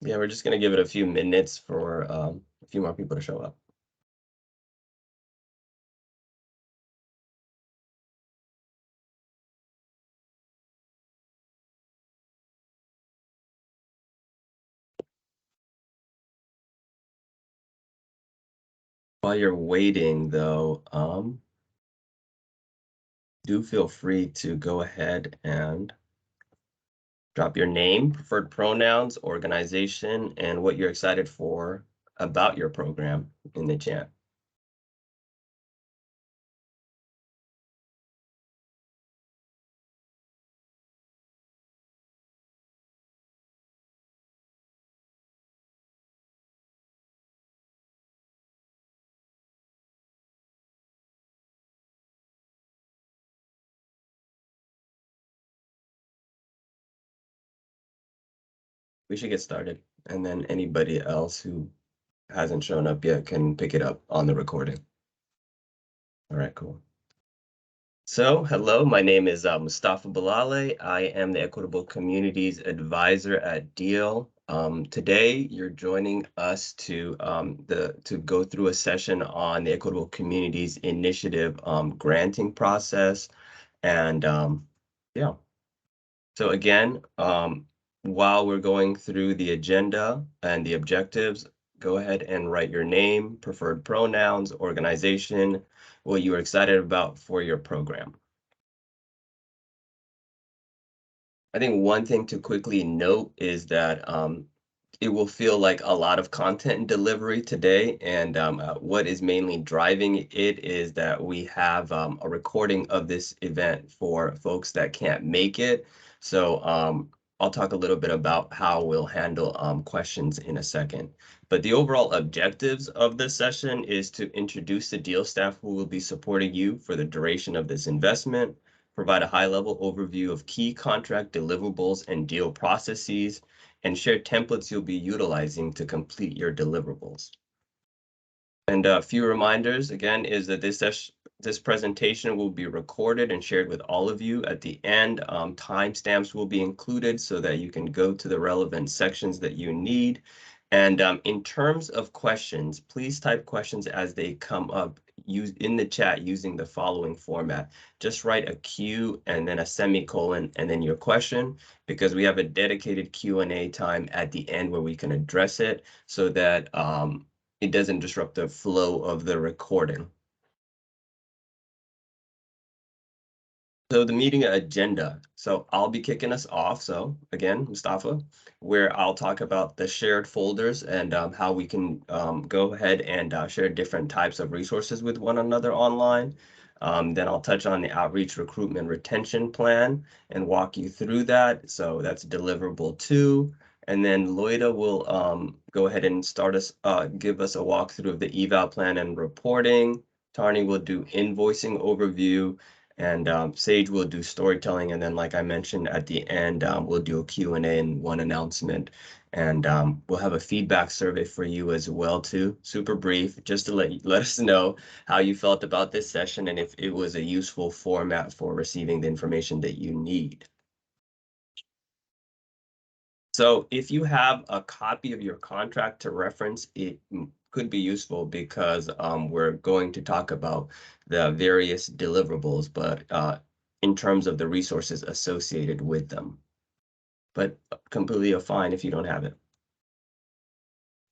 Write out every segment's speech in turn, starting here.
Yeah, we're just going to give it a few minutes for a few more people to show up. While you're waiting, though, do feel free to go ahead and drop your name, preferred pronouns, organization, and what you're excited for about your program in the chat. We should get started, and then anybody else who hasn't shown up yet can pick it up on the recording. All right, cool. So, hello, my name is Mustafa Bilale. I am the Equitable Communities Advisor at Deal. Today, you're joining us to go through a session on the Equitable Communities Initiative granting process, and yeah. So again, while we're going through the agenda and the objectives, go ahead and write your name, preferred pronouns, organization, what you are excited about for your program. I think one thing to quickly note is that it will feel like a lot of content and delivery today. And what is mainly driving it is that we have a recording of this event for folks that can't make it. So I'll talk a little bit about how we'll handle questions in a second. But the overall objectives of this session is to introduce the deal staff who will be supporting you for the duration of this investment, provide a high-level overview of key contract deliverables and deal processes, and share templates you'll be utilizing to complete your deliverables. And a few reminders, again, is that this presentation will be recorded and shared with all of you. At the end, timestamps will be included so that you can go to the relevant sections that you need. And in terms of questions, please type questions as they come up in the chat using the following format. Just write a Q and then a semicolon and then your question, because we have a dedicated Q&A time at the end where we can address it so that it doesn't disrupt the flow of the recording. So the meeting agenda. So I'll be kicking us off. So again, Mustafa, where I'll talk about the shared folders and how we can go ahead and share different types of resources with one another online. Then I'll touch on the outreach recruitment retention plan and walk you through that. So that's deliverable 2. And then Loida will go ahead and give us a walkthrough of the eval plan and reporting. Tarni will do invoicing overview. And Sage will do storytelling, and then, like I mentioned at the end, we'll do a Q&A and one announcement, and we'll have a feedback survey for you as well too. Super brief, just to let us know how you felt about this session and if it was a useful format for receiving the information that you need. So if you have a copy of your contract to reference, it could be useful because we're going to talk about the various deliverables, but in terms of the resources associated with them. But completely fine if you don't have it.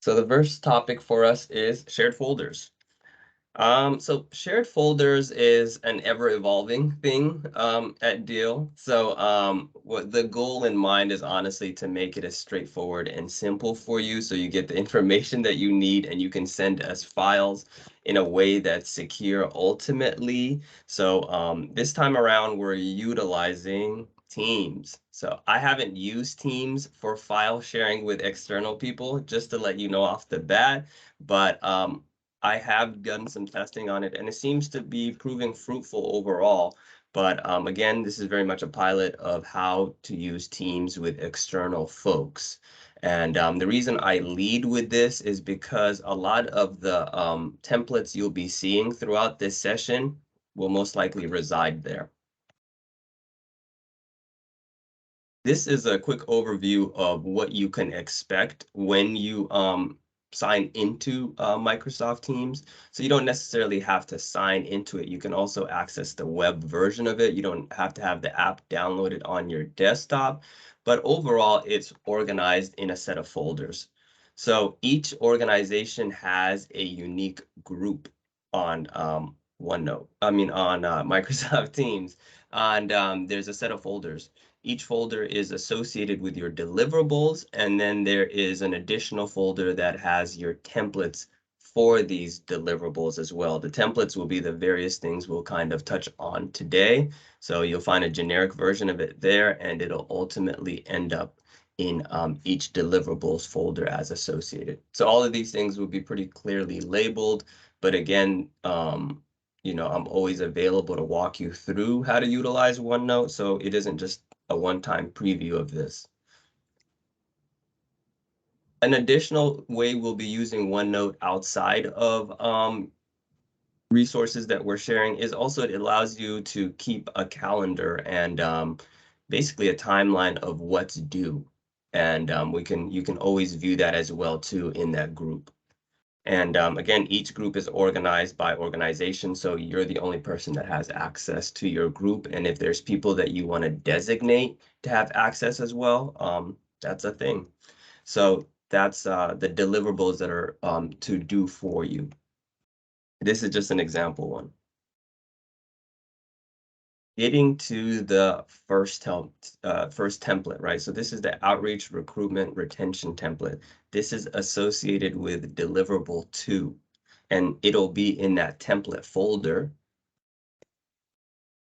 So the first topic for us is shared folders. So shared folders is an ever-evolving thing at Deal. So what the goal in mind is honestly to make it as straightforward and simple for you so you get the information that you need and you can send us files in a way that's secure ultimately. So this time around, we're utilizing Teams. So I haven't used Teams for file sharing with external people, just to let you know off the bat, but I have done some testing on it, and it seems to be proving fruitful overall. But again, this is very much a pilot of how to use Teams with external folks. And the reason I lead with this is because a lot of the templates you'll be seeing throughout this session will most likely reside there. This is a quick overview of what you can expect when you sign into Microsoft Teams. So you don't necessarily have to sign into it. You can also access the web version of it. You don't have to have the app downloaded on your desktop. But overall, it's organized in a set of folders. So each organization has a unique group on OneNote, I mean on Microsoft Teams. And there's a set of folders. Each folder is associated with your deliverables, and then there is an additional folder that has your templates for these deliverables as well. The templates will be the various things we'll kind of touch on today. So you'll find a generic version of it there, and it'll ultimately end up in each deliverables folder as associated. So all of these things will be pretty clearly labeled, but again, I'm always available to walk you through how to utilize OneNote, so it isn't just a one-time preview of this. An additional way we'll be using OneNote outside of resources that we're sharing is also it allows you to keep a calendar and basically a timeline of what's due. And you can always view that as well too in that group. And again, each group is organized by organization, so you're the only person that has access to your group. And if there's people that you want to designate to have access as well, that's a thing. So that's the deliverables that are to do for you. This is just an example one. Getting to the first template, right? So this is the outreach, recruitment, retention template. This is associated with deliverable 2, and it'll be in that template folder.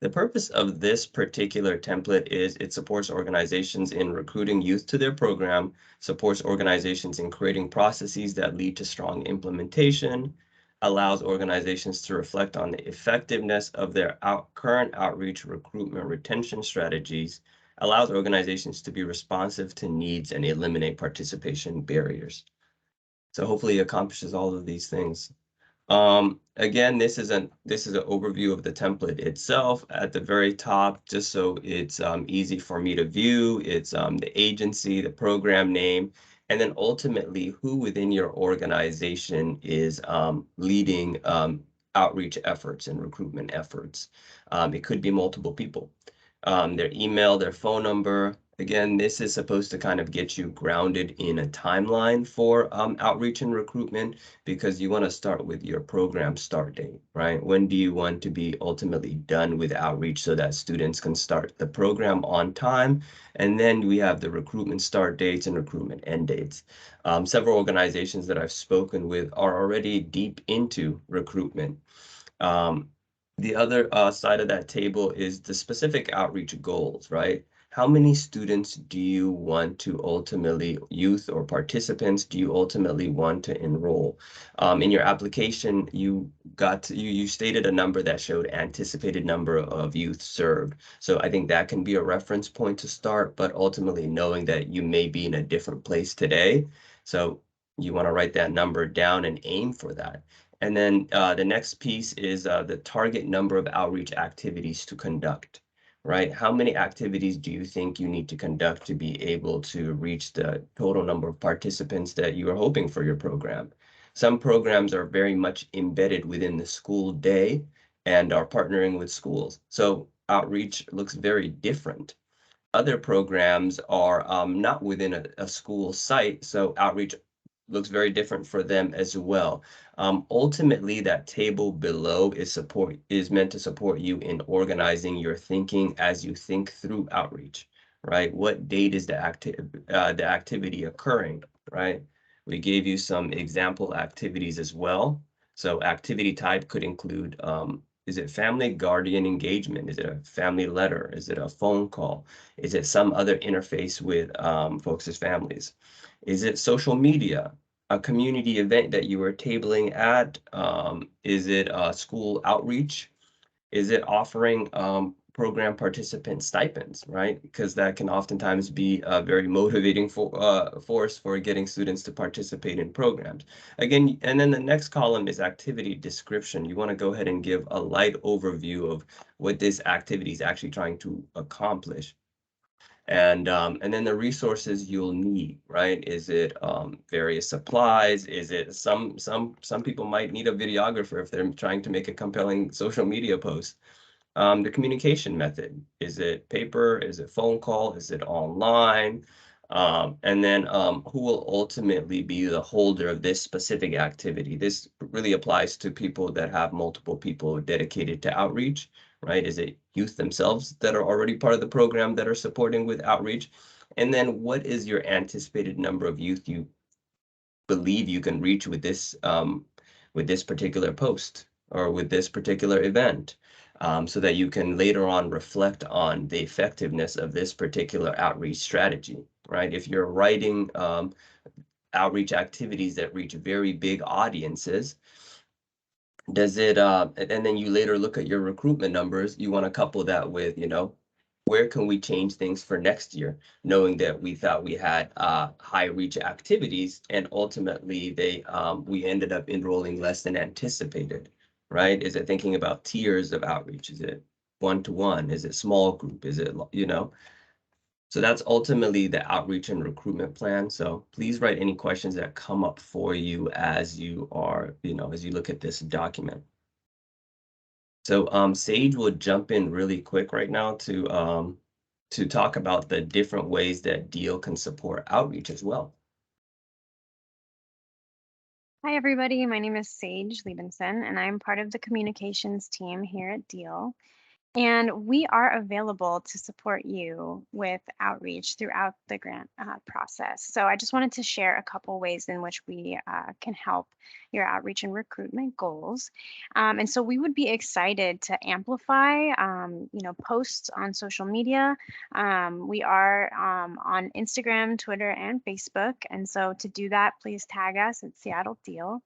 The purpose of this particular template is it supports organizations in recruiting youth to their program, supports organizations in creating processes that lead to strong implementation, allows organizations to reflect on the effectiveness of their current outreach, recruitment, retention strategies, allows organizations to be responsive to needs and eliminate participation barriers. So hopefully it accomplishes all of these things. Again, this is an overview of the template itself at the very top, just so it's easy for me to view. It's the agency, the program name, and then ultimately who within your organization is leading outreach efforts and recruitment efforts. It could be multiple people. Their email, their phone number. Again, this is supposed to kind of get you grounded in a timeline for outreach and recruitment, because you want to start with your program start date, right? When do you want to be ultimately done with outreach so that students can start the program on time? And then we have the recruitment start dates and recruitment end dates. Several organizations that I've spoken with are already deep into recruitment. The other side of that table is the specific outreach goals, right? How many students do you want to ultimately, youth or participants, do you ultimately want to enroll? In your application, you stated a number that showed anticipated number of youth served. So I think that can be a reference point to start, but ultimately knowing that you may be in a different place today. So you want to write that number down and aim for that. And then the next piece is the target number of outreach activities to conduct, right? How many activities do you think you need to conduct to be able to reach the total number of participants that you are hoping for your program? Some programs are very much embedded within the school day and are partnering with schools. So outreach looks very different. Other programs are not within a school site, so outreach looks very different for them as well. Ultimately, that table below is meant to support you in organizing your thinking as you think through outreach, right? What date is the activity occurring, right? We gave you some example activities as well. So activity type could include, is it family guardian engagement? Is it a family letter? Is it a phone call? Is it some other interface with folks' families? Is it social media? A community event that you are tabling at? Is it school outreach? Is it offering program participant stipends, right? Because that can oftentimes be a very motivating force for getting students to participate in programs. Again, and then the next column is activity description. You want to go ahead and give a light overview of what this activity is actually trying to accomplish. And then the resources you'll need, right? Is it various supplies? Is it some people might need a videographer if they're trying to make a compelling social media post? The communication method, is it paper? Is it phone call? Is it online? And then who will ultimately be the holder of this specific activity? This really applies to people that have multiple people dedicated to outreach, right? Is it youth themselves that are already part of the program that are supporting with outreach? And then what is your anticipated number of youth you believe you can reach with this particular post or with this particular event, so that you can later on reflect on the effectiveness of this particular outreach strategy, right? If you're writing outreach activities that reach very big audiences, does it and then you later look at your recruitment numbers, you want to couple that with, where can we change things for next year, knowing that we thought we had high reach activities and ultimately we ended up enrolling less than anticipated, right? Is it thinking about tiers of outreach? Is it one-to-one? Is it small group? Is it, so that's ultimately the outreach and recruitment plan. So please write any questions that come up for you as you are, as you look at this document. So Sage will jump in really quick right now to talk about the different ways that Deal can support outreach as well. Hi, everybody. My name is Sage Liebenson, and I'm part of the communications team here at Deal. And we are available to support you with outreach throughout the grant process. So I just wanted to share a couple ways in which we can help your outreach and recruitment goals. And so we would be excited to amplify, posts on social media. We are on Instagram, Twitter, and Facebook. And so to do that, please tag us at Seattle Deal.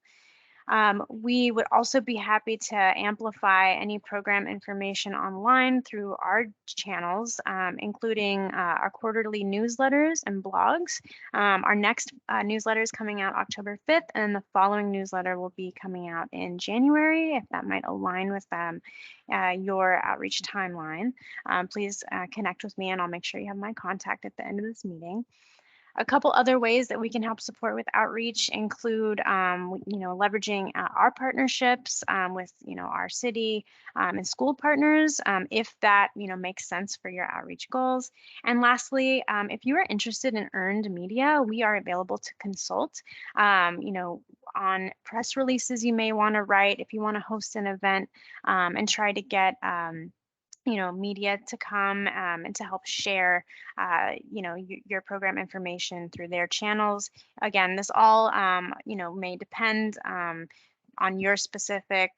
We would also be happy to amplify any program information online through our channels, including our quarterly newsletters and blogs. Our next newsletter is coming out October 5th, and the following newsletter will be coming out in January, if that might align with your outreach timeline. Please connect with me, and I'll make sure you have my contact at the end of this meeting. A couple other ways that we can help support with outreach include, leveraging our partnerships with, our city and school partners, if that, makes sense for your outreach goals. And lastly, if you are interested in earned media, we are available to consult, on press releases you may want to write if you want to host an event and try to get media to come and to help share, your program information through their channels. Again, this all, may depend on your specific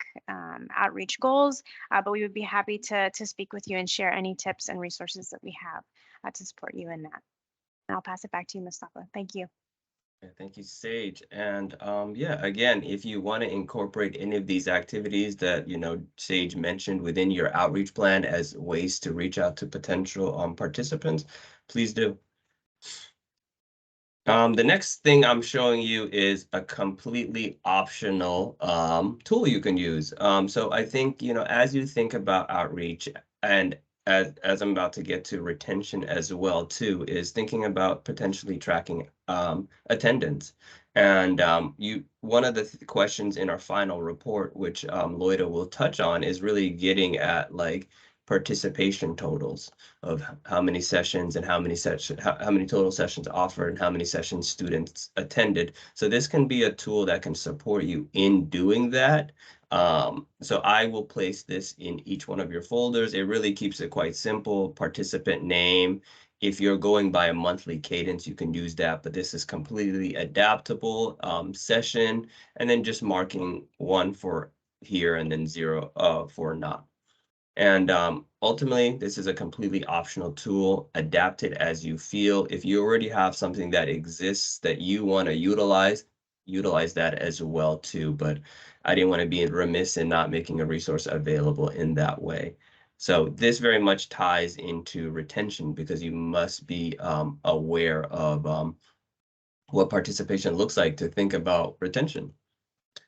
outreach goals, but we would be happy to speak with you and share any tips and resources that we have to support you in that. And I'll pass it back to you, Mustafa. Thank you. Thank you, Sage. And yeah, again, if you want to incorporate any of these activities that, Sage mentioned within your outreach plan as ways to reach out to potential participants, please do. The next thing I'm showing you is a completely optional tool you can use. So I think, as you think about outreach, and as I'm about to get to retention as well too, is thinking about potentially tracking attendance. And one of the questions in our final report, which Loida will touch on, is really getting at like participation totals of how many sessions and how many total sessions offered and how many sessions students attended. So this can be a tool that can support you in doing that. So I will place this in each one of your folders. It really keeps it quite simple. Participant name. If you're going by a monthly cadence, you can use that, but this is completely adaptable. Session, and then just marking 1 for here and then 0 for not. And ultimately, this is a completely optional tool. Adapt it as you feel. If you already have something that exists that you want to utilize that as well too. But I didn't want to be remiss in not making a resource available in that way. So this very much ties into retention because you must be aware of what participation looks like to think about retention.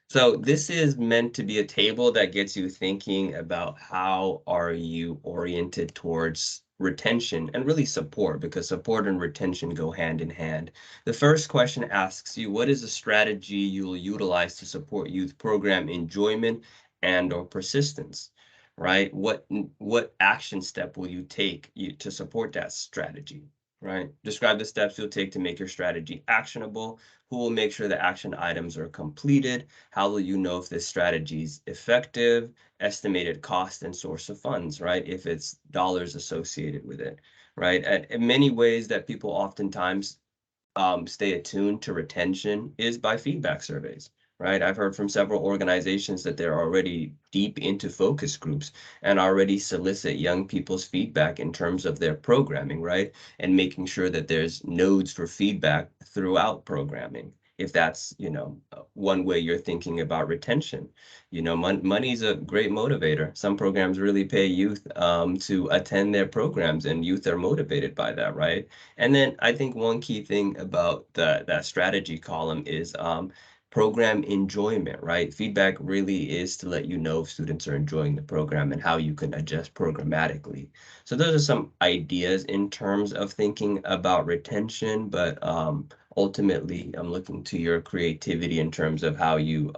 So this is meant to be a table that gets you thinking about how are you oriented towards retention and really support, because support and retention go hand in hand. The first question asks you, what is a strategy you will utilize to support youth program enjoyment and or persistence? Right? What action step will you take to support that strategy? Right? Describe the steps you'll take to make your strategy actionable. Who will make sure the action items are completed? How will you know if this strategy is effective? Estimated cost and source of funds, right? If it's dollars associated with it, right? In many ways that people oftentimes stay attuned to retention is by feedback surveys, right? I've heard from several organizations that they're already deep into focus groups and already solicit young people's feedback in terms of their programming, right? And making sure that there's nodes for feedback throughout programming. If that's, one way you're thinking about retention. Money's a great motivator. Some programs really pay youth to attend their programs, and youth are motivated by that, right? And then I think one key thing about that strategy column is program enjoyment, right? Feedback really is to let you know if students are enjoying the program and how you can adjust programmatically. So those are some ideas in terms of thinking about retention, but ultimately I'm looking to your creativity in terms of how you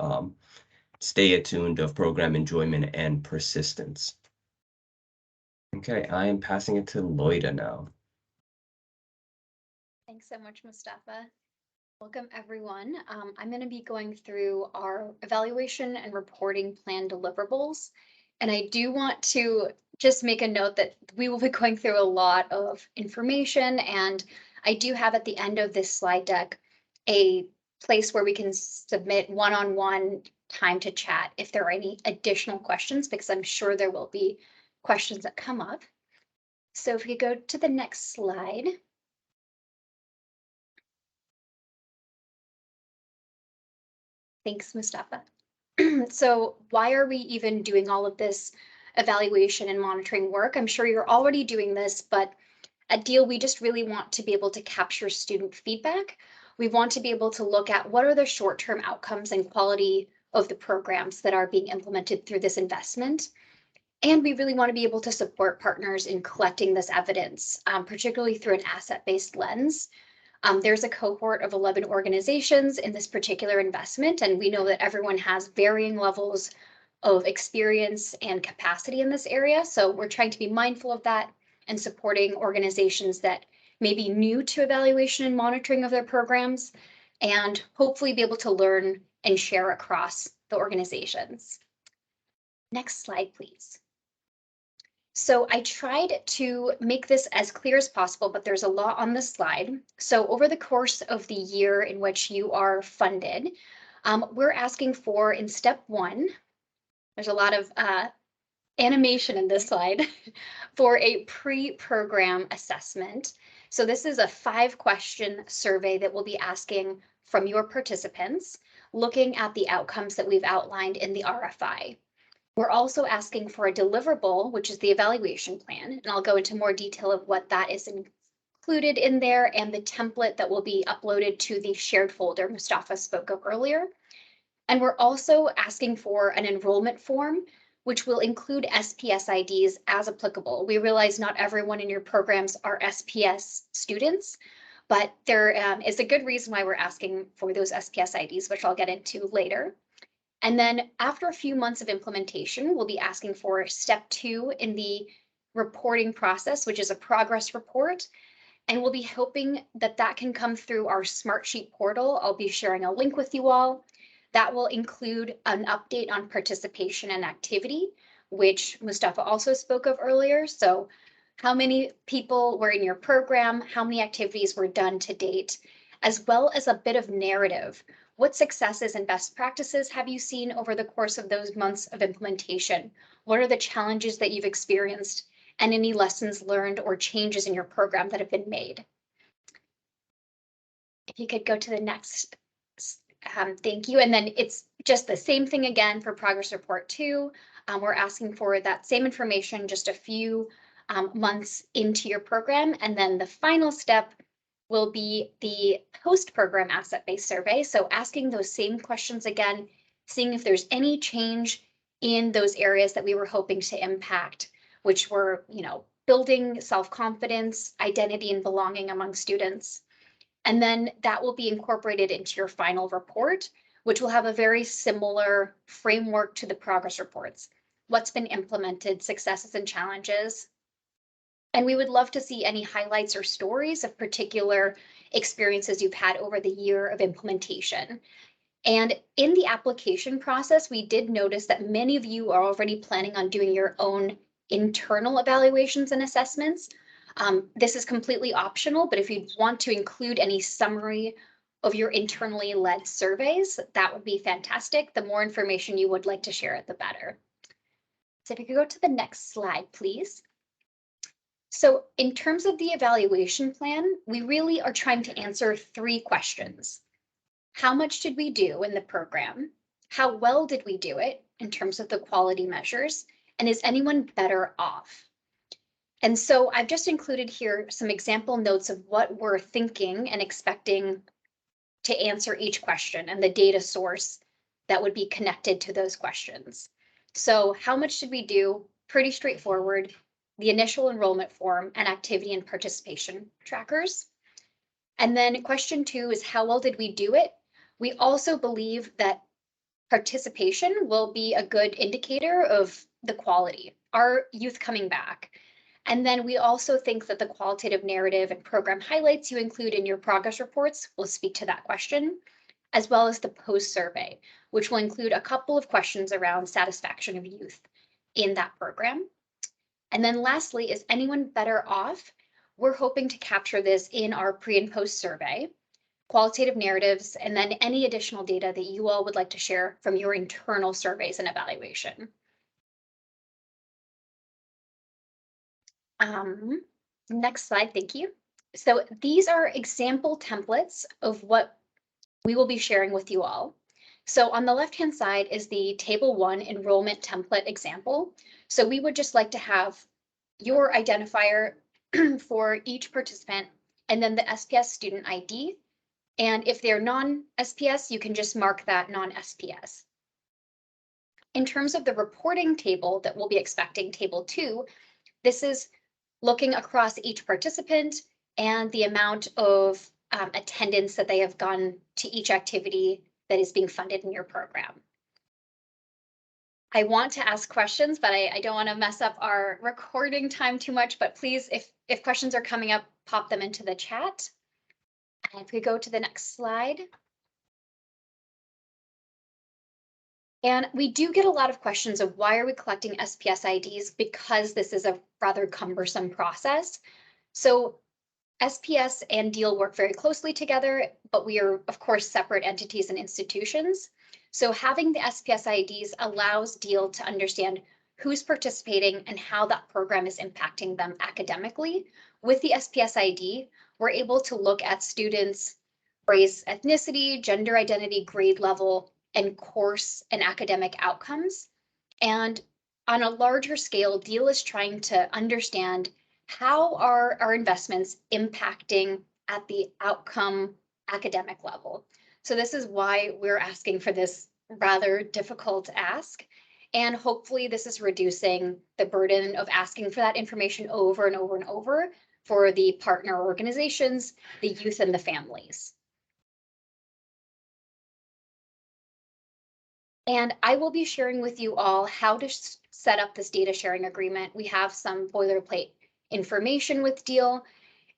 stay attuned of program enjoyment and persistence. Okay, I am passing it to Loida now. Thanks so much, Mustafa. Welcome, everyone. I'm going to be going through our evaluation and reporting plan deliverables. And I do want to just make a note that we will be going through a lot of information. And I do have at the end of this slide deck a place where we can submit one-on-one time to chat if there are any additional questions, because I'm sure there will be questions that come up. So if you go to the next slide. Thanks, Mustafa. So why are we even doing all of this evaluation and monitoring work? I'm sure you're already doing this, but at Deal, we just really want to be able to capture student feedback. We want to be able to look at what are the short-term outcomes and quality of the programs that are being implemented through this investment. And we really want to be able to support partners in collecting this evidence, particularly through an asset-based lens. There's a cohort of 11 organizations in this particular investment, and we know that everyone has varying levels of experience and capacity in this area. So we're trying to be mindful of that and supporting organizations that may be new to evaluation and monitoring of their programs, and hopefully be able to learn and share across the organizations. Next slide, please. So I tried to make this as clear as possible, but there's a lot on this slide. So over the course of the year in which you are funded, we're asking for, in step 1, there's a lot of animation in this slide, for a pre-program assessment. So this is a 5-question survey that we'll be asking from your participants, looking at the outcomes that we've outlined in the RFI. We're also asking for a deliverable, which is the evaluation plan, and I'll go into more detail of what that is included in there and the template that will be uploaded to the shared folder Mustafa spoke of earlier. And we're also asking for an enrollment form, which will include SPS IDs as applicable. We realize not everyone in your programs are SPS students, but there is a good reason why we're asking for those SPS IDs, which I'll get into later. And then after a few months of implementation, we'll be asking for step 2 in the reporting process, which is a progress report. And we'll be hoping that that can come through our Smartsheet portal. I'll be sharing a link with you all. That will include an update on participation and activity, which Mustafa also spoke of earlier. So how many people were in your program, how many activities were done to date, as well as a bit of narrative. What successes and best practices have you seen over the course of those months of implementation? What are the challenges that you've experienced, and any lessons learned or changes in your program that have been made? If you could go to the next, thank you. And then it's just the same thing again for progress report 2. We're asking for that same information just a few months into your program. And then the final step will be the post-program asset-based survey. So asking those same questions again, seeing if there's any change in those areas that we were hoping to impact, which were, building self-confidence, identity, and belonging among students. And then that will be incorporated into your final report, which will have a very similar framework to the progress reports. What's been implemented, successes and challenges. And we would love to see any highlights or stories of particular experiences you've had over the year of implementation. And in the application process, we did notice that many of you are already planning on doing your own internal evaluations and assessments. This is completely optional, but if you want to include any summary of your internally led surveys, that would be fantastic. The more information you would like to share, the better. So if you could go to the next slide, please. So in terms of the evaluation plan, we really are trying to answer 3 questions. How much did we do in the program? How well did we do it in terms of the quality measures? And is anyone better off? And so I've just included here some example notes of what we're thinking and expecting to answer each question and the data source that would be connected to those questions. So how much did we do? Pretty straightforward. The initial enrollment form and activity and participation trackers. And then question 2 is how well did we do it? We also believe that participation will be a good indicator of the quality, are youth coming back? And then we also think that the qualitative narrative and program highlights you include in your progress reports will speak to that question, as well as the post survey, which will include a couple of questions around satisfaction of youth in that program. And then lastly, is anyone better off? We're hoping to capture this in our pre and post survey, qualitative narratives, and then any additional data that you all would like to share from your internal surveys and evaluation. Next slide, thank you. So these are example templates of what we will be sharing with you all. So on the left-hand side is the table 1 enrollment template example. So we would just like to have your identifier for each participant and then the SPS student ID. And if they're non-SPS, you can just mark that non-SPS. In terms of the reporting table that we'll be expecting, table 2, this is looking across each participant and the amount of attendance that they have gone to each activity that is being funded in your program. I want to ask questions, but I don't want to mess up our recording time too much, but please, if questions are coming up, pop them into the chat. And if we go to the next slide. And we do get a lot of questions of why are we collecting SPS IDs, because this is a rather cumbersome process. So SPS and DEAL work very closely together, but we are, of course, separate entities and institutions. So having the SPS IDs allows DEAL to understand who's participating and how that program is impacting them academically. With the SPS ID, we're able to look at students' race, ethnicity, gender identity, grade level, and course and academic outcomes. And on a larger scale, DEAL is trying to understand how are our investments impacting at the outcome academic level. So this is why we're asking for this rather difficult ask. And hopefully this is reducing the burden of asking for that information over and over and over for the partner organizations, the youth, and the families. And I will be sharing with you all how to set up this data sharing agreement. We have some boilerplate information with DEAL,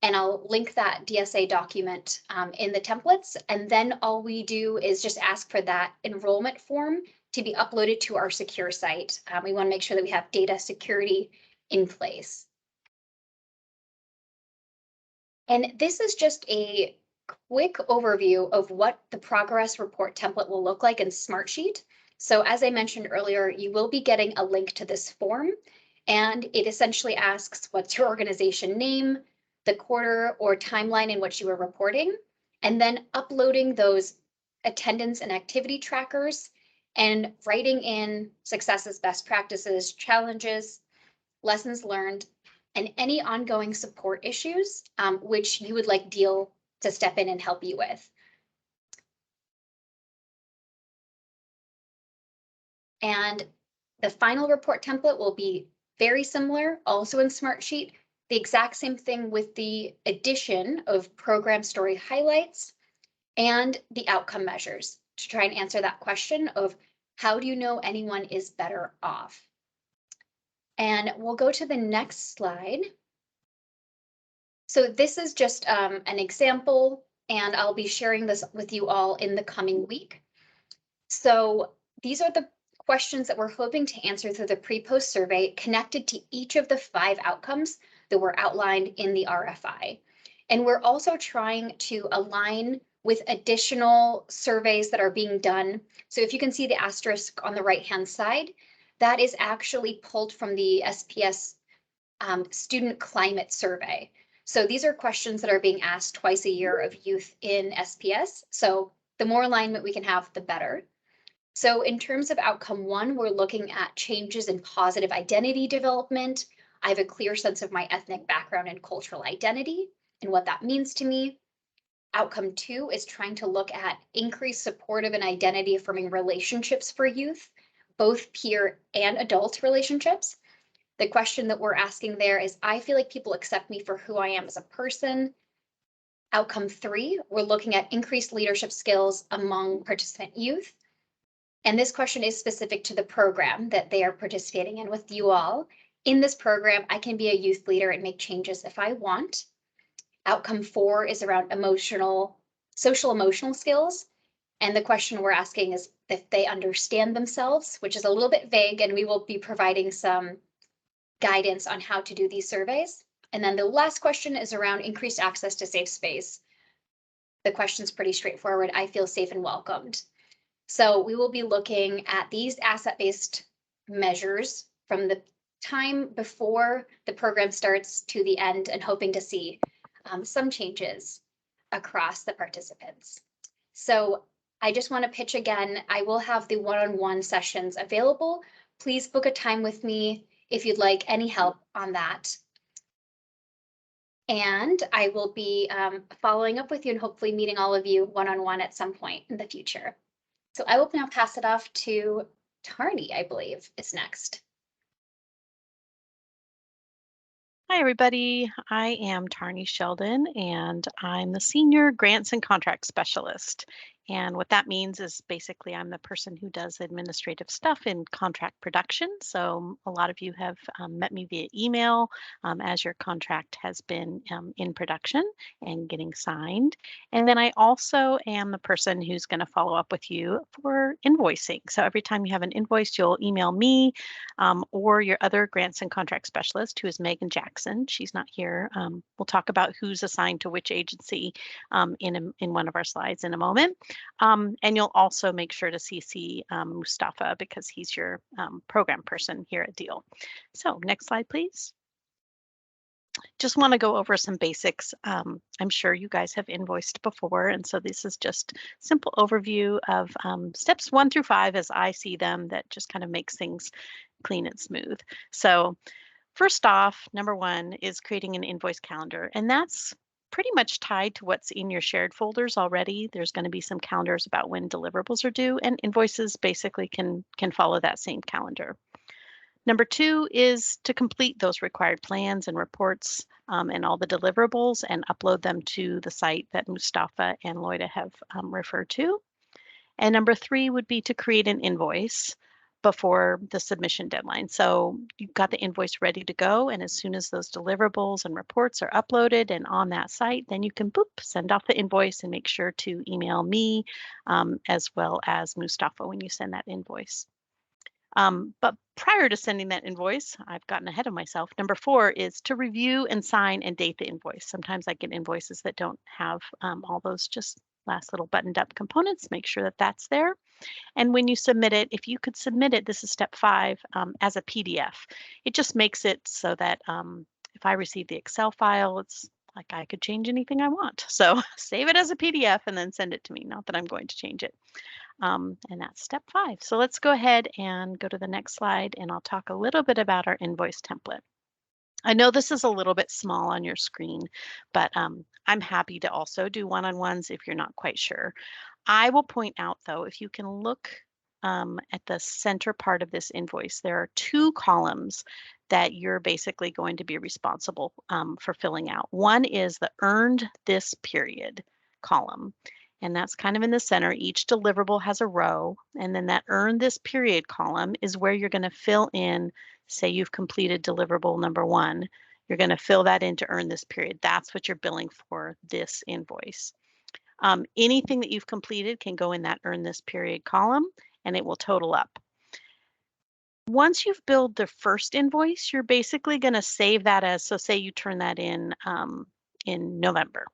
and I'll link that DSA document in the templates. And then all we do is just ask for that enrollment form to be uploaded to our secure site. We want to make sure that we have data security in place. And this is just a quick overview of what the progress report template will look like in Smartsheet. So as I mentioned earlier, you will be getting a link to this form, and it essentially asks what's your organization name, the quarter or timeline in which you are reporting, and then uploading those attendance and activity trackers and writing in successes, best practices, challenges, lessons learned, and any ongoing support issues which you would like DEAL to step in and help you with. And the final report template will be very similar, also in Smartsheet. The exact same thing with the addition of program story highlights and the outcome measures to try and answer that question of how do you know anyone is better off? And we'll go to the next slide. So this is just an example, and I'll be sharing this with you all in the coming week. So these are the questions that we're hoping to answer through the pre-post survey connected to each of the 5 outcomes that were outlined in the RFI. And we're also trying to align with additional surveys that are being done. So if you can see the asterisk on the right-hand side, that is actually pulled from the SPS Student Climate Survey. So these are questions that are being asked twice a year of youth in SPS. So the more alignment we can have, the better. So in terms of outcome 1, we're looking at changes in positive identity development. I have a clear sense of my ethnic background and cultural identity and what that means to me. Outcome 2 is trying to look at increased supportive and identity affirming relationships for youth, both peer and adult relationships. The question that we're asking there is, I feel like people accept me for who I am as a person. Outcome 3, we're looking at increased leadership skills among participant youth. And this question is specific to the program that they are participating in with you all. In this program, I can be a youth leader and make changes if I want. Outcome 4 is around social emotional skills. And the question we're asking is if they understand themselves, which is a little bit vague, and we will be providing some guidance on how to do these surveys. And then the last question is around increased access to safe space. The question's pretty straightforward. I feel safe and welcomed. So we will be looking at these asset-based measures from the time before the program starts to the end and hoping to see some changes across the participants. So I just want to pitch again, I will have the one-on-one sessions available. Please book a time with me if you'd like any help on that. And I will be following up with you and hopefully meeting all of you one-on-one at some point in the future. So I will now pass it off to Tarni, I believe, is next. Hi, everybody. I am Tarni Sheldon, and I'm the Senior Grants and Contract Specialist. And what that means is basically I'm the person who does administrative stuff in contract production. So a lot of you have met me via email as your contract has been in production and getting signed. And then I also am the person who's going to follow up with you for invoicing. So every time you have an invoice, you'll email me or your other grants and contract specialist, who is Megan Jackson. She's not here. We'll talk about who's assigned to which agency in one of our slides in a moment. And you'll also make sure to CC Mustafa because he's your program person here at Deal. So next slide, please. Just want to go over some basics. I'm sure you guys have invoiced before, and so this is just simple overview of steps 1 through 5 as I see them that just kind of makes things clean and smooth. So first off, number 1 is creating an invoice calendar, and that's pretty much tied to what's in your shared folders already. There's going to be some calendars about when deliverables are due, and invoices basically can follow that same calendar. Number 2 is to complete those required plans and reports and all the deliverables and upload them to the site that Mustafa and Loida have referred to. And number 3 would be to create an invoice before the submission deadline. So you've got the invoice ready to go, and as soon as those deliverables and reports are uploaded and on that site, then you can send off the invoice and make sure to email me as well as Mustafa when you send that invoice. But prior to sending that invoice, I've gotten ahead of myself. Number 4 is to review and sign and date the invoice. Sometimes I get invoices that don't have all those just last little buttoned up components. Make sure that that's there. And when you submit it, if you could submit it, this is step 5, as a PDF. It just makes it so that if I receive the Excel file, it's like I could change anything I want. So save it as a PDF and then send it to me. Not that I'm going to change it. And that's step 5. So let's go ahead and go to the next slide, and I'll talk a little bit about our invoice template. I know this is a little bit small on your screen, but I'm happy to also do one-on-ones if you're not quite sure. I will point out, though, if you can look at the center part of this invoice, there are 2 columns that you're basically going to be responsible for filling out. One is the earned this period column, and that's kind of in the center. Each deliverable has a row, and then that earned this period column is where you're going to fill in, say you've completed deliverable number 1, you're going to fill that in to earn this period. That's what you're billing for this invoice. Anything that you've completed can go in that earn this period column, and it will total up. Once you've billed the first invoice, you're basically going to save that as, so say you turn that in November.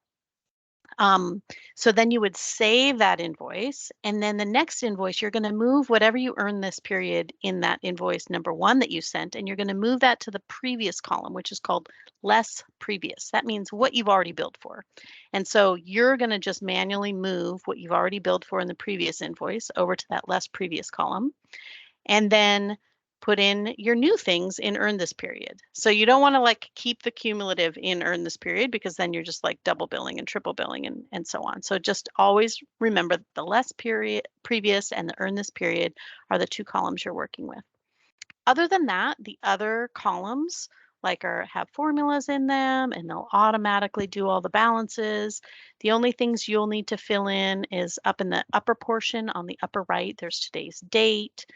So then you would save that invoice, and then the next invoice, you're going to move whatever you earned this period in that invoice number 1 that you sent, and you're going to move that to the previous column, which is called less previous. That means what you've already billed for. And so you're going to just manually move what you've already billed for in the previous invoice over to that less previous column, and then put in your new things in earn this period. So you don't want to like keep the cumulative in earn this period, because then you're just like double billing and triple billing and so on. So just always remember the less period previous and the earn this period are the 2 columns you're working with. Other than that, the other columns like have formulas in them, and they'll automatically do all the balances. The only things you'll need to fill in is up in the upper portion on the upper right, there's today's date.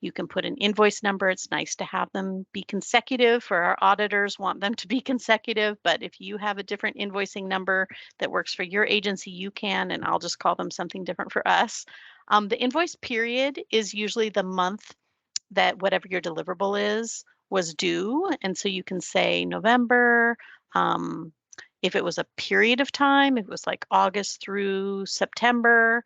You can put an invoice number. It's nice to have them be consecutive. For our auditors, want them to be consecutive, but if you have a different invoicing number that works for your agency, you can, and I'll just call them something different for us. The invoice period is usually the month that whatever your deliverable is was due, and so you can say November. If it was a period of time, if it was like August through September,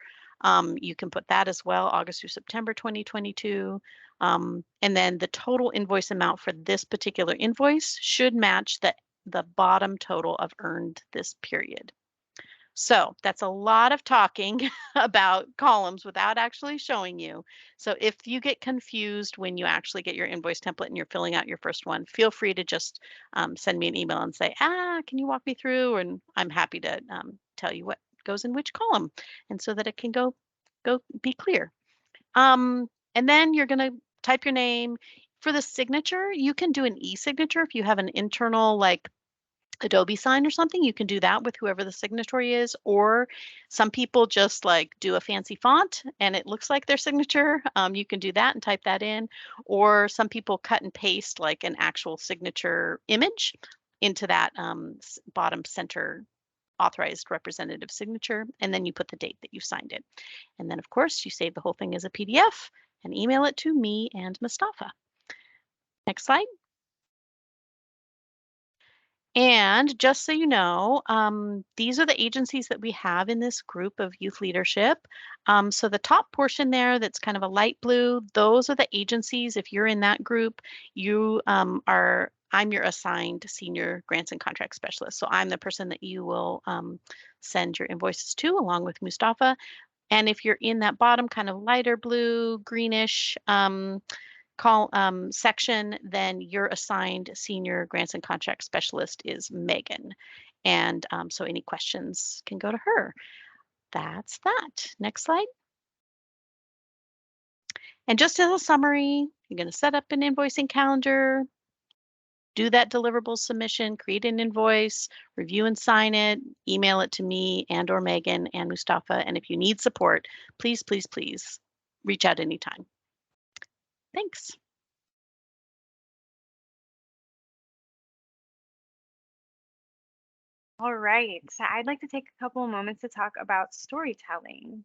you can put that as well, August through September 2022. And then the total invoice amount for this particular invoice should match the bottom total of earned this period. So that's a lot of talking about columns without actually showing you. So if you get confused when you actually get your invoice template and you're filling out your first one, feel free to just send me an email and say, can you walk me through? And I'm happy to tell you what goes in which column, and so that it can go be clear. And then you're going to type your name. For the signature, you can do an e-signature if you have an internal like Adobe sign or something. You can do that with whoever the signatory is, or some people just like do a fancy font and it looks like their signature. You can do that and type that in, or some people cut and paste like an actual signature image into that bottom center authorized representative signature, and then you put the date that you signed it. And then of course you save the whole thing as a PDF and email it to me and Mustafa. Next slide. And just so you know, these are the agencies that we have in this group of youth leadership. So the top portion there that's kind of a light blue, those are the agencies. If you're in that group, I'm your assigned senior grants and contract specialist. So I'm the person that you will send your invoices to, along with Mustafa. And if you're in that bottom kind of lighter blue, greenish section, then your assigned senior grants and contract specialist is Megan. And so any questions can go to her. That's that. Next slide. And just as a summary, you're going to set up an invoicing calendar, do that deliverable submission, create an invoice, review and sign it, email it to me and or Megan and Mustafa. And if you need support, please, please, please reach out anytime. Thanks. All right, so I'd like to take a couple of moments to talk about storytelling.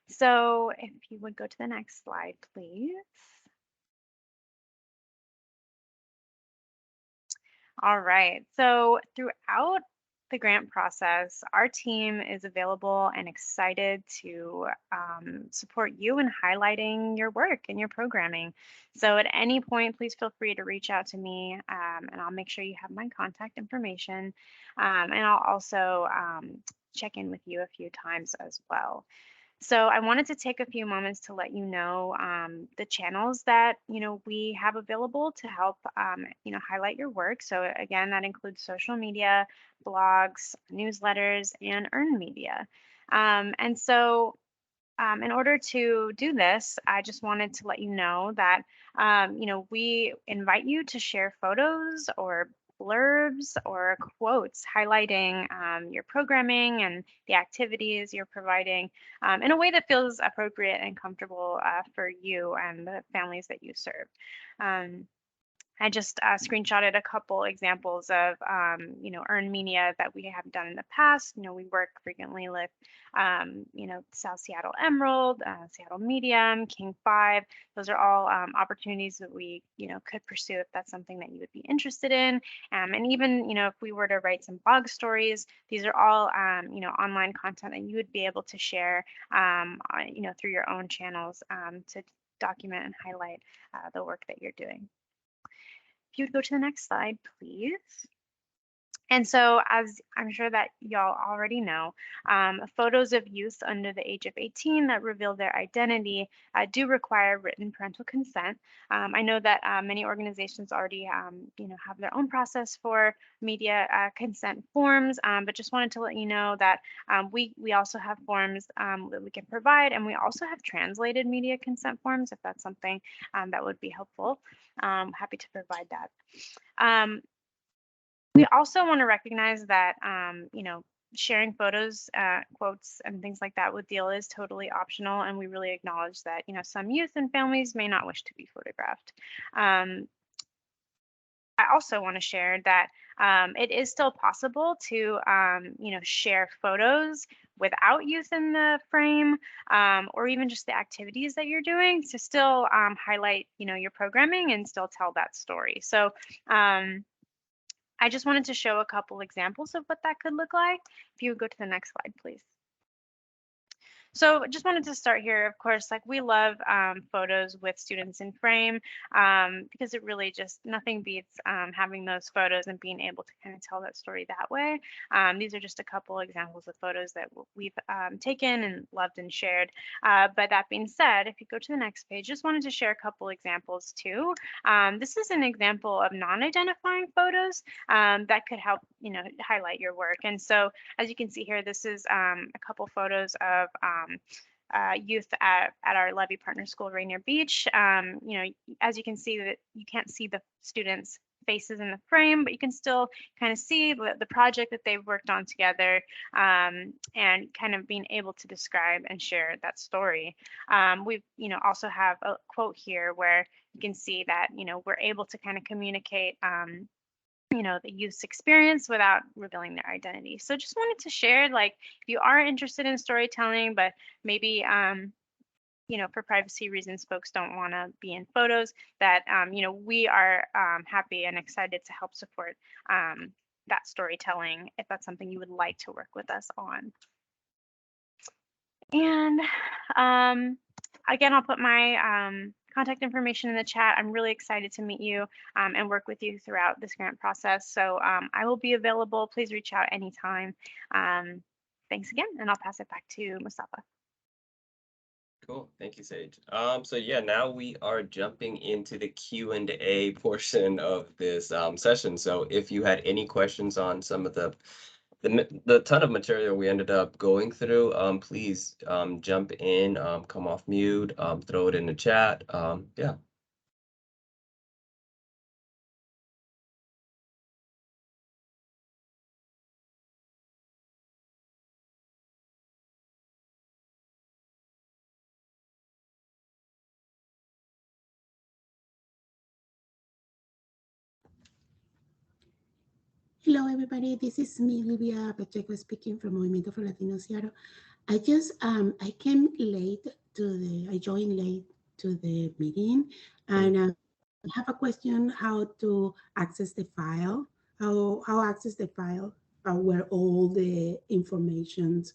So if you would go to the next slide, please. All right, so throughout the grant process, our team is available and excited to support you in highlighting your work and your programming. So at any point, please feel free to reach out to me, and I'll make sure you have my contact information. And I'll also check in with you a few times as well. So I wanted to take a few moments to let you know the channels that we have available to help highlight your work. So again, that includes social media, blogs, newsletters, and earned media. And so In order to do this, I just wanted to let you know that, we invite you to share photos or blurbs or quotes highlighting your programming and the activities you're providing in a way that feels appropriate and comfortable for you and the families that you serve. Um, I just screenshotted a couple examples of, earned media that we have done in the past. We work frequently with, South Seattle Emerald, Seattle Medium, King 5. Those are all opportunities that we, could pursue if that's something that you would be interested in. And even, if we were to write some blog stories, these are all, online content that you would be able to share, through your own channels to document and highlight the work that you're doing. If you would go to the next slide, please. And so, as I'm sure that y'all already know, photos of youth under the age of 18 that reveal their identity do require written parental consent. I know that many organizations already, have their own process for media consent forms, but just wanted to let you know that we also have forms that we can provide, and we also have translated media consent forms if that's something that would be helpful. Happy to provide that. We also want to recognize that, sharing photos, quotes, and things like that with Deal is totally optional, and we really acknowledge that, some youth and families may not wish to be photographed. I also want to share that it is still possible to, share photos without youth in the frame, or even just the activities that you're doing to still highlight, your programming and still tell that story. So, I just wanted to show a couple examples of what that could look like. If you would go to the next slide, please. So just wanted to start here, of course, like we love photos with students in frame because it really just, nothing beats having those photos and being able to kind of tell that story that way. These are just a couple examples of photos that we've taken and loved and shared. But that being said, if you go to the next page, just wanted to share a couple examples too. This is an example of non-identifying photos that could help, highlight your work. And so as you can see here, this is a couple photos of youth at our Levy Partner School, Rainier Beach. As you can see, that you can't see the students' faces in the frame, but you can still kind of see the project that they've worked on together, and kind of being able to describe and share that story. We've, also have a quote here where you can see that, we're able to kind of communicate the youth's experience without revealing their identity. So just wanted to share, like, if you are interested in storytelling, but maybe, for privacy reasons, folks don't want to be in photos, that, we are happy and excited to help support that storytelling if that's something you would like to work with us on. And again, I'll put my contact information in the chat. I'm really excited to meet you and work with you throughout this grant process. So I will be available. Please reach out anytime. Thanks again, and I'll pass it back to Mustafa. Cool. Thank you, Sage. So yeah, now we are jumping into the Q&A portion of this session. So if you had any questions on some of the ton of material we ended up going through, please jump in, come off mute, throw it in the chat. Yeah. Hello, everybody. This is me, Livia Pacheco, speaking from Movimiento for Latino Seattle. I came late I joined late to the meeting, and I have a question: how to access the file? How access the file where all the informations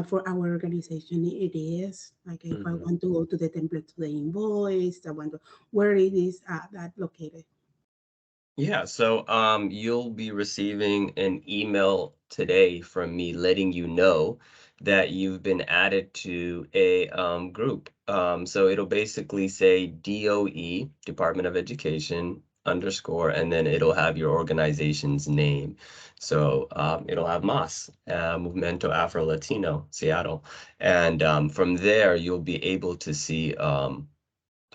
for our organization it is? Like if I want to go to the template to the invoice, I want to where it is that located. Yeah, so you'll be receiving an email today from me letting you know that you've been added to a group. So it'll basically say DOE, Department of Education, underscore, and then it'll have your organization's name. So it'll have MAS, Movimiento Afro Latino, Seattle. And from there, you'll be able to see,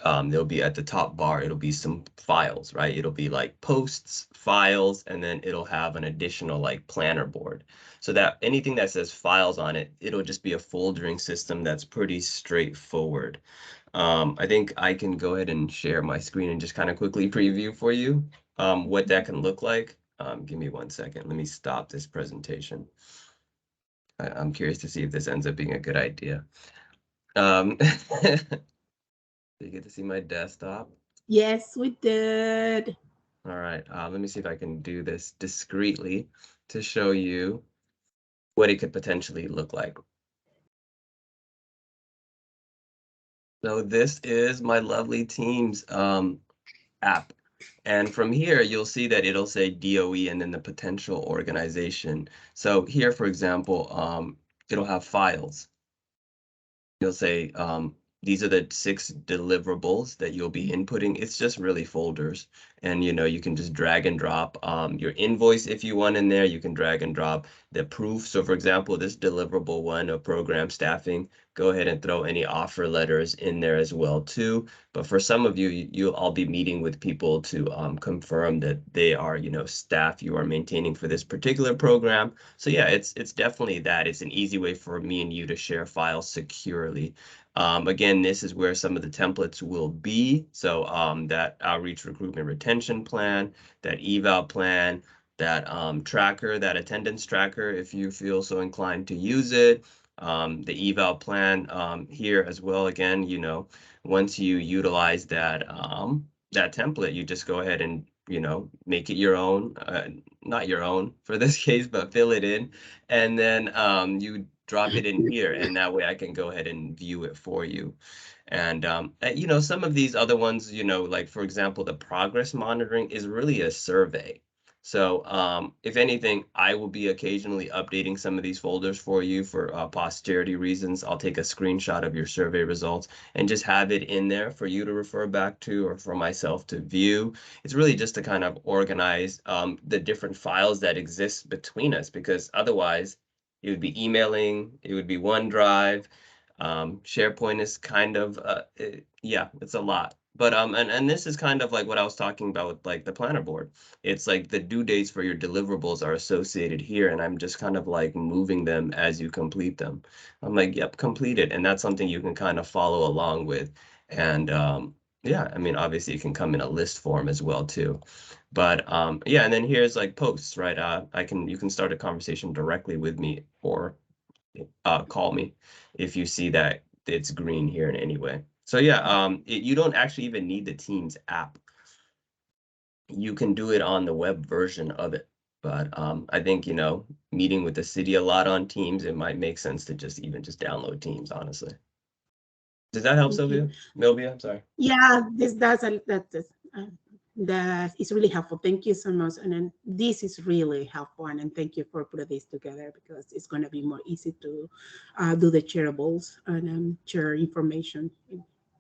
there'll be at the top bar, it'll be some files, right? It'll be like posts, files, and then it'll have an additional like planner board. So that anything that says files on it, it'll just be a foldering system that's pretty straightforward. I think I can go ahead and share my screen and just kind of quickly preview for you what that can look like. Give me 1 second. Let me stop this presentation. I'm curious to see if this ends up being a good idea. You get to see my desktop. Yes, we did. All right, let me see if I can do this discreetly to show you what it could potentially look like. So this is my lovely Teams app. And from here, you'll see that it'll say DOE and then the potential organization. So here, for example, it'll have files. You'll say, these are the 6 deliverables that you'll be inputting. It's just really folders. And, you can just drag and drop your invoice if you want in there. You can drag and drop the proof. So for example, this deliverable one of program staffing, go ahead and throw any offer letters in there as well too. But for some of you, I'll be meeting with people to confirm that they are, staff you are maintaining for this particular program. So yeah, it's definitely that. It's an easy way for me and you to share files securely. Again, this is where some of the templates will be. So that outreach recruitment retention plan, that eval plan, that tracker, that attendance tracker, if you feel so inclined to use it. The eval plan here as well. Again, once you utilize that that template, you just go ahead and make it your own, not your own for this case, but fill it in, and then you drop it in here, and that way I can go ahead and view it for you. And some of these other ones, like for example, the progress monitoring is really a survey. So if anything, I will be occasionally updating some of these folders for you for posterity reasons. I'll take a screenshot of your survey results and just have it in there for you to refer back to or for myself to view. It's really just to kind of organize the different files that exist between us, because otherwise it would be emailing, it would be OneDrive. SharePoint is kind of, yeah, it's a lot. But and this is kind of like what I was talking about with like the planner board. It's like the due dates for your deliverables are associated here, and I'm just kind of like moving them as you complete them. I'm like, yep, completed, and that's something you can kind of follow along with. And yeah, I mean, obviously it can come in a list form as well too. But yeah, and then here's like posts, right? You can start a conversation directly with me or call me if you see that it's green here in any way. So yeah, you don't actually even need the Teams app. You can do it on the web version of it. But I think, meeting with the city a lot on Teams, it might make sense to just download Teams, honestly. Does that help, Thank Sylvia? you. Milvia, I'm sorry. Yeah, that is really helpful. Thank you so much. And then this is really helpful. And thank you for putting this together, because it's going to be more easy to do the shareables and share information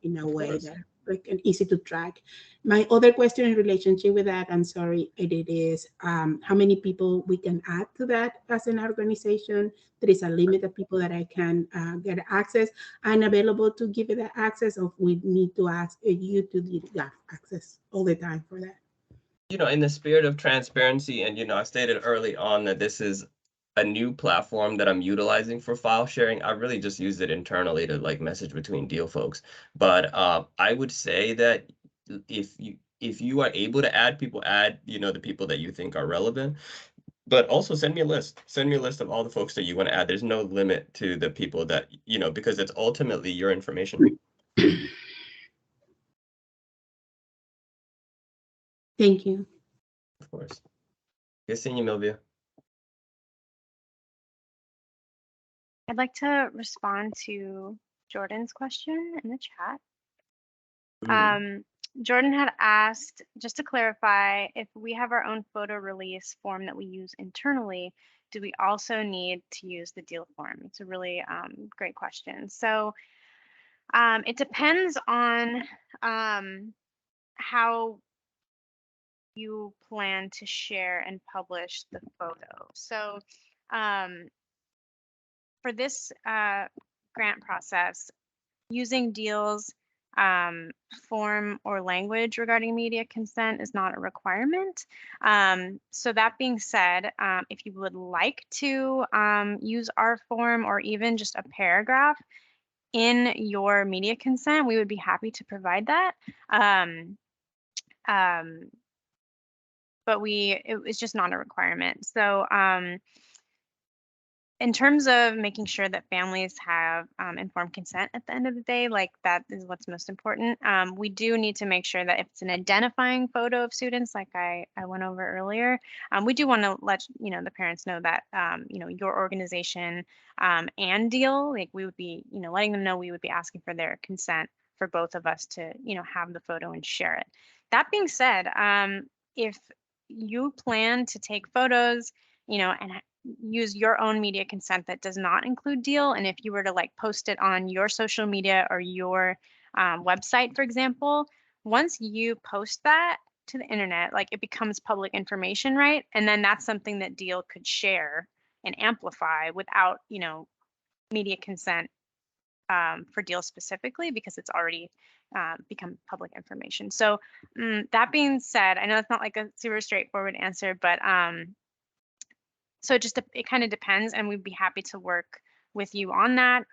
in a Of way course. that like and easy to track. My other question in relationship with that, I'm sorry, it is how many people we can add to that as an organization. There is a limit of people that I can get access and available to give it that access, or we need to ask you to have access all the time for that. In the spirit of transparency, and I stated early on that this is a new platform that I'm utilizing for file sharing. I really just use it internally to like message between deal folks. But I would say that if you are able to add people, add the people that you think are relevant. But also send me a list. Send me a list of all the folks that you want to add. There's no limit to the people that because it's ultimately your information. Thank you. Of course. Good seeing you, Milvia. I'd like to respond to Jordan's question in the chat. Jordan had asked, just to clarify, if we have our own photo release form that we use internally, do we also need to use the deal form? It's a really great question. So it depends on how you plan to share and publish the photo. So for this grant process, using Deal's form or language regarding media consent is not a requirement. So that being said, if you would like to use our form or even just a paragraph in your media consent, we would be happy to provide that. But it's just not a requirement. So in terms of making sure that families have informed consent at the end of the day, like that is what's most important. We do need to make sure that if it's an identifying photo of students, like I went over earlier, we do want to let the parents know that your organization and Deal, like we would be letting them know we would be asking for their consent for both of us to have the photo and share it. That being said, if you plan to take photos, and use your own media consent that does not include Deal, and if you were to like post it on your social media or your website, for example, once you post that to the internet, like it becomes public information, right? And then that's something that Deal could share and amplify without, media consent for Deal specifically, because it's already become public information. So that being said, I know it's not like a super straightforward answer, but so it kind of depends, and we'd be happy to work with you on that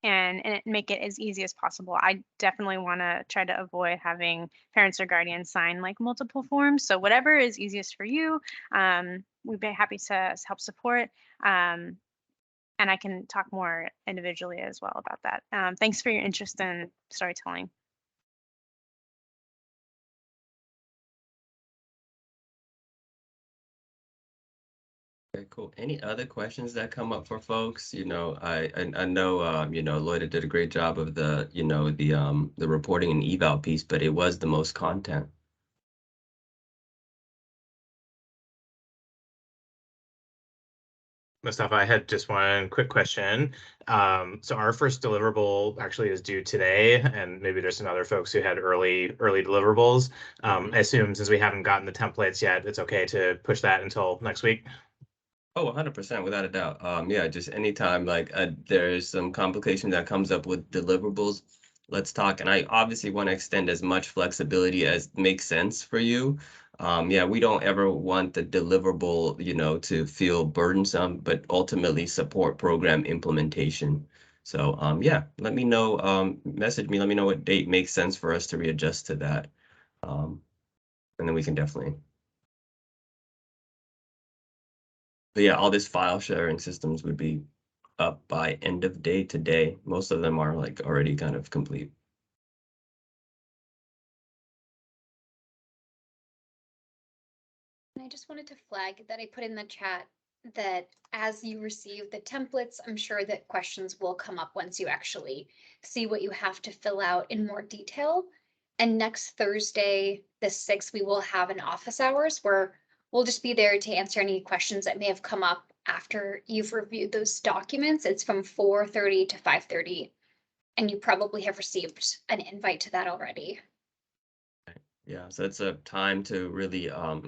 and make it as easy as possible. I definitely want to try to avoid having parents or guardians sign like multiple forms. So whatever is easiest for you, we'd be happy to help support. And I can talk more individually as well about that. Thanks for your interest in storytelling. Okay, cool. Any other questions that come up for folks? I know Lloyda did a great job of the reporting and eval piece, but it was the most content. Mustafa, I had just one quick question. So our first deliverable actually is due today, and maybe there's some other folks who had early deliverables. I assume since we haven't gotten the templates yet, it's okay to push that until next week. Oh, 100%, without a doubt. Yeah, just anytime like there's some complication that comes up with deliverables, let's talk. And I obviously want to extend as much flexibility as makes sense for you. Yeah, we don't ever want the deliverable, to feel burdensome, but ultimately support program implementation. So yeah, let me know, message me, let me know what date makes sense for us to readjust to that. And then we can definitely. But yeah, all this file sharing systems would be up by end of day today. Most of them are like already kind of complete. And I just wanted to flag that I put in the chat that as you receive the templates, I'm sure that questions will come up once you actually see what you have to fill out in more detail. And next Thursday, the 6th, we will have an office hours where we'll just be there to answer any questions that may have come up after you've reviewed those documents. It's from 4:30 to 5:30, and you probably have received an invite to that already. Yeah, so it's a time to really, I'll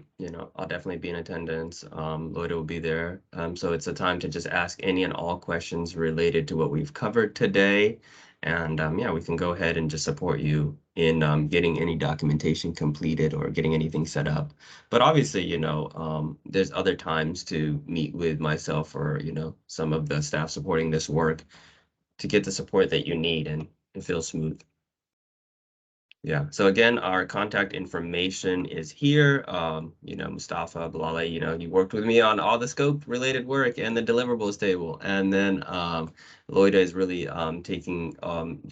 definitely be in attendance. Lloyd will be there. So it's a time to just ask any and all questions related to what we've covered today. And yeah, we can go ahead and just support you in getting any documentation completed or getting anything set up. But obviously, there's other times to meet with myself or, some of the staff supporting this work to get the support that you need and feel smooth. Yeah. So again, our contact information is here. Mustafa, Bilal, you worked with me on all the scope related work and the deliverables table. And then Lloyda is really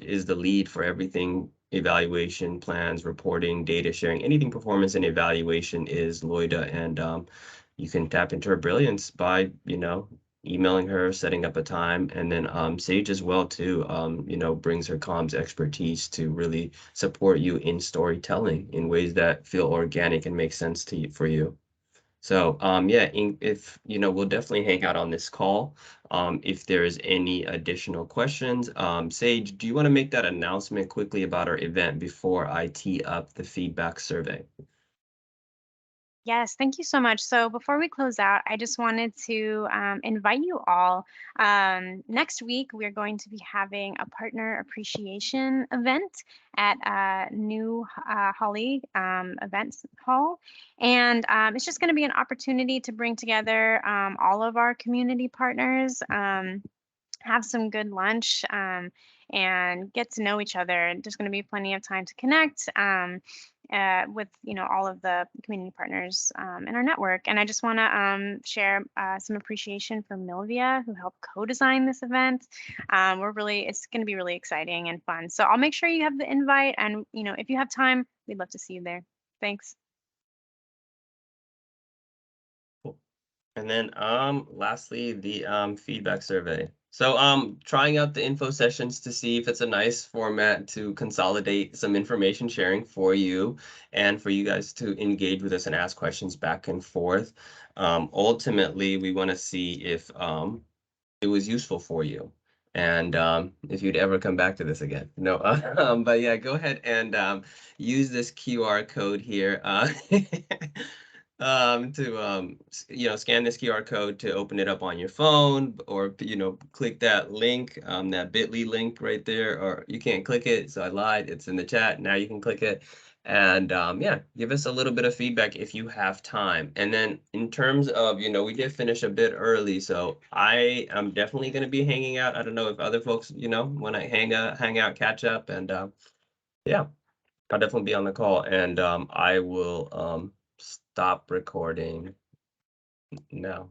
is the lead for everything evaluation, plans, reporting, data sharing, anything performance and evaluation is Lloyda. And you can tap into her brilliance by, emailing her, setting up a time, and then Sage as well too, brings her comms expertise to really support you in storytelling in ways that feel organic and make sense to you for you. So yeah, if we'll definitely hang out on this call. If there's any additional questions, Sage, do you want to make that announcement quickly about our event before I tee up the feedback survey? Yes, thank you so much. So before we close out, I just wanted to invite you all. Next week, we're going to be having a partner appreciation event at New Holly Events Hall. And it's just going to be an opportunity to bring together all of our community partners. Have some good lunch and get to know each other. There's going to be plenty of time to connect with all of the community partners in our network. And I just want to share some appreciation for Milvia, who helped co-design this event. It's going to be really exciting and fun. So I'll make sure you have the invite, and if you have time, we'd love to see you there. Thanks. And then lastly, the feedback survey. So trying out the info sessions to see if it's a nice format to consolidate some information sharing for you and for you guys to engage with us and ask questions back and forth. Ultimately, we want to see if it was useful for you and if you'd ever come back to this again. No, but yeah, go ahead and use this QR code here. To scan this QR code to open it up on your phone, or click that link, that bit.ly link right there, or you can't click it, so I lied, it's in the chat. Now you can click it, and yeah, give us a little bit of feedback if you have time. And then in terms of, we did finish a bit early, so I am definitely going to be hanging out. I don't know if other folks want to hang out, catch up, and yeah, I'll definitely be on the call, and I will stop recording now.